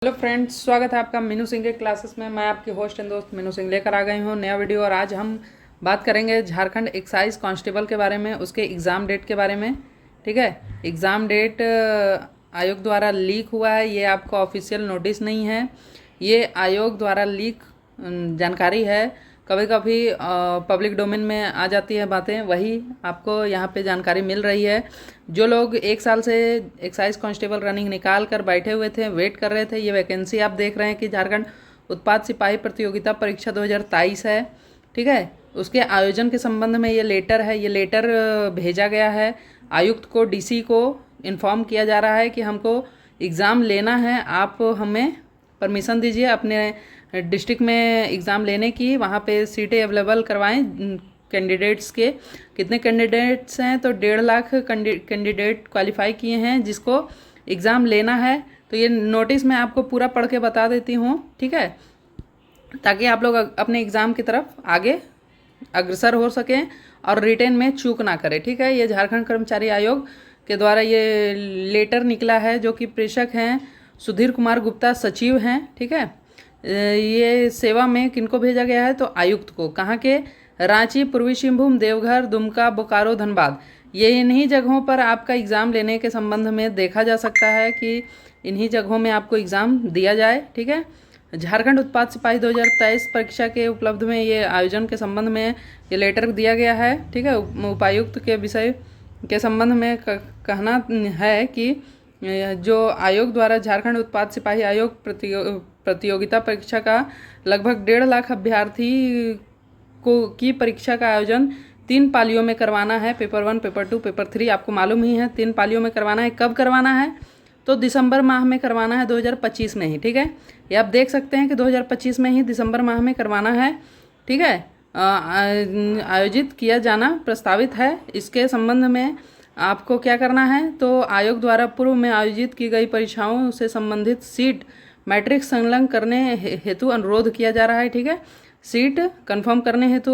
Hello friends, स्वागत है आपका मीनू सिंह के क्लासेस में। मैं आपकी होस्ट एंड दोस्त मीनू सिंह लेकर आ गई हूँ नया वीडियो। और आज हम बात करेंगे झारखंड एक्साइज कांस्टेबल के बारे में, उसके एग्ज़ाम डेट के बारे में। ठीक है, एग्ज़ाम डेट आयोग द्वारा लीक हुआ है, ये आपको ऑफिशियल नोटिस नहीं है, ये आयोग द्वारा लीक जानकारी है। कभी कभी पब्लिक डोमेन में आ जाती है बातें, वही आपको यहाँ पे जानकारी मिल रही है। जो लोग एक साल से एक्साइज कांस्टेबल रनिंग निकाल कर बैठे हुए थे, वेट कर रहे थे, ये वैकेंसी आप देख रहे हैं कि झारखंड उत्पाद सिपाही प्रतियोगिता परीक्षा 2023 है। ठीक है, उसके आयोजन के संबंध में ये लेटर है। ये लेटर भेजा गया है आयुक्त को, डीसी को इन्फॉर्म किया जा रहा है कि हमको एग्ज़ाम लेना है, आप हमें परमिशन दीजिए अपने डिस्ट्रिक्ट में एग्ज़ाम लेने की, वहाँ पे सीटें अवेलेबल करवाएं कैंडिडेट्स के। कितने कैंडिडेट्स हैं? तो 1.5 लाख कैंडिडेट क्वालिफाई किए हैं जिसको एग्ज़ाम लेना है। तो ये नोटिस मैं आपको पूरा पढ़ के बता देती हूँ, ठीक है, ताकि आप लोग अपने एग्ज़ाम की तरफ आगे अग्रसर हो सकें और रिटेन में चूक ना करें। ठीक है, ये झारखंड कर्मचारी आयोग के द्वारा ये लेटर निकला है, जो कि प्रेषक हैं सुधीर कुमार गुप्ता, सचिव हैं। ठीक है, ये सेवा में किनको भेजा गया है? तो आयुक्त को। कहाँ के? रांची, पूर्वी सिंहभूम, देवघर, दुमका, बोकारो, धनबाद। ये इन्हीं जगहों पर आपका एग्ज़ाम लेने के संबंध में देखा जा सकता है कि इन्हीं जगहों में आपको एग्ज़ाम दिया जाए। ठीक है, झारखंड उत्पाद सिपाही 2023 परीक्षा के उपलब्ध में ये आयोजन के संबंध में ये लेटर दिया गया है। ठीक है, उपायुक्त के विषय के संबंध में कहना है कि जो आयोग द्वारा झारखंड उत्पाद सिपाही आयोग प्रतियोगिता परीक्षा का लगभग 1.5 लाख अभ्यर्थी की परीक्षा का आयोजन 3 पालियों में करवाना है। पेपर 1, पेपर 2, पेपर 3 आपको मालूम ही है, 3 पालियों में करवाना है। कब करवाना है? तो दिसंबर माह में करवाना है, 2025 में ही। ठीक है, ये आप देख सकते हैं कि 2025 में ही दिसंबर माह में करवाना है। ठीक है, आयोजित किया जाना प्रस्तावित है। इसके संबंध में आपको क्या करना है? तो आयोग द्वारा पूर्व में आयोजित की गई परीक्षाओं से संबंधित सीट मैट्रिक संलग्न करने हेतु अनुरोध किया जा रहा है। ठीक है, सीट कंफर्म करने हेतु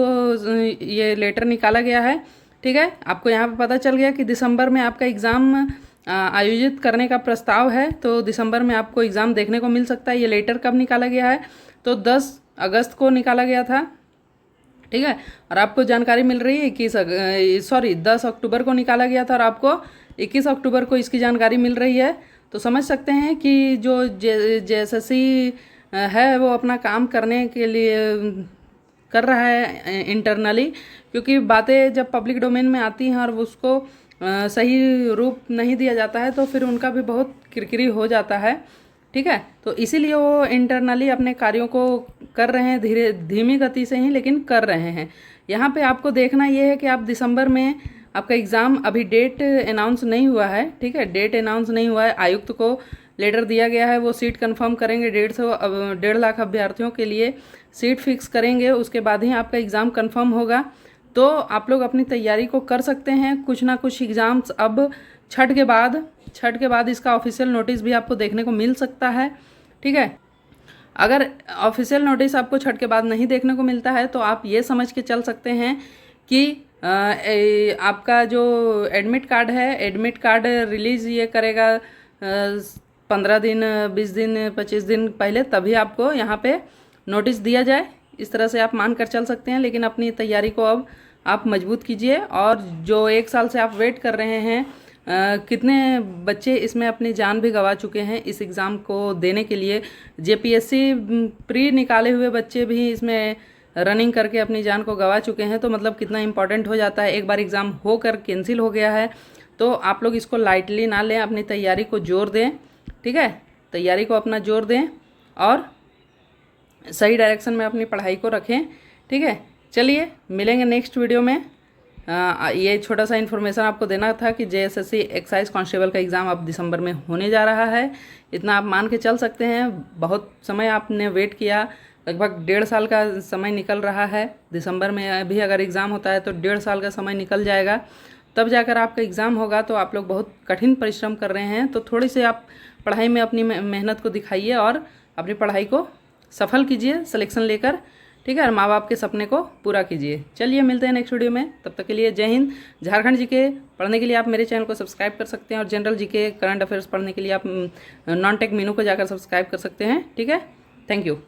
ये लेटर निकाला गया है। ठीक है, आपको यहाँ पे पता चल गया कि दिसंबर में आपका एग्ज़ाम आयोजित करने का प्रस्ताव है, तो दिसंबर में आपको एग्ज़ाम देखने को मिल सकता है। ये लेटर कब निकाला गया है? तो 10 अगस्त को निकाला गया था। ठीक है, और आपको जानकारी मिल रही है 10 अक्टूबर को निकाला गया था और आपको 21 अक्टूबर को इसकी जानकारी मिल रही है। तो समझ सकते हैं कि जो जेएसएससी है वो अपना काम करने के लिए कर रहा है इंटरनली, क्योंकि बातें जब पब्लिक डोमेन में आती हैं और उसको सही रूप नहीं दिया जाता है तो फिर उनका भी बहुत किरकिरी हो जाता है। ठीक है, तो इसीलिए वो इंटरनली अपने कार्यों को कर रहे हैं, धीमी गति से ही लेकिन कर रहे हैं। यहाँ पे आपको देखना ये है कि आप दिसंबर में आपका एग्ज़ाम, अभी डेट अनाउंस नहीं हुआ है। ठीक है, डेट अनाउंस नहीं हुआ है, आयुक्त को लेटर दिया गया है, वो सीट कंफर्म करेंगे। 1.5 लाख अभ्यर्थियों के लिए सीट फिक्स करेंगे, उसके बाद ही आपका एग्ज़ाम कंफर्म होगा। तो आप लोग अपनी तैयारी को कर सकते हैं। कुछ ना कुछ एग्ज़ाम्स अब छठ के बाद इसका ऑफिशियल नोटिस भी आपको देखने को मिल सकता है। ठीक है, अगर ऑफिशियल नोटिस आपको छठ के बाद नहीं देखने को मिलता है तो आप ये समझ के चल सकते हैं कि आपका जो एडमिट कार्ड है, एडमिट कार्ड रिलीज़ ये करेगा 15 दिन, 20 दिन, 25 दिन पहले, तभी आपको यहाँ पे नोटिस दिया जाए। इस तरह से आप मान कर चल सकते हैं। लेकिन अपनी तैयारी को अब आप मजबूत कीजिए। और जो 1 साल से आप वेट कर रहे हैं, कितने बच्चे इसमें अपनी जान भी गंवा चुके हैं इस एग्ज़ाम को देने के लिए। जेपीएससी प्री निकाले हुए बच्चे भी इसमें रनिंग करके अपनी जान को गंवा चुके हैं। तो मतलब कितना इम्पोर्टेंट हो जाता है। एक बार एग्ज़ाम होकर कैंसिल हो गया है तो आप लोग इसको लाइटली ना लें, अपनी तैयारी को जोर दें। ठीक है, तैयारी को अपना जोर दें और सही डायरेक्शन में अपनी पढ़ाई को रखें। ठीक है, चलिए मिलेंगे नेक्स्ट वीडियो में। ये छोटा सा इन्फॉर्मेशन आपको देना था कि जेएसएससी एक्साइज कांस्टेबल का एग्ज़ाम अब दिसंबर में होने जा रहा है। इतना आप मान के चल सकते हैं। बहुत समय आपने वेट किया, लगभग 1.5 साल का समय निकल रहा है। दिसंबर में भी अगर एग्ज़ाम होता है तो 1.5 साल का समय निकल जाएगा, तब जाकर आपका एग्ज़ाम होगा। तो आप लोग बहुत कठिन परिश्रम कर रहे हैं, तो थोड़ी सी आप पढ़ाई में अपनी मेहनत को दिखाइए और अपनी पढ़ाई को सफल कीजिए सिलेक्शन लेकर। ठीक है, और माँ बाप के सपने को पूरा कीजिए। चलिए मिलते हैं नेक्स्ट वीडियो में, तब तक के लिए जय हिंद। झारखंड जीके पढ़ने के लिए आप मेरे चैनल को सब्सक्राइब कर सकते हैं, और जनरल जीके करंट अफेयर्स पढ़ने के लिए आप नॉन टेक मीनू को जाकर सब्सक्राइब कर सकते हैं। ठीक है, थैंक यू।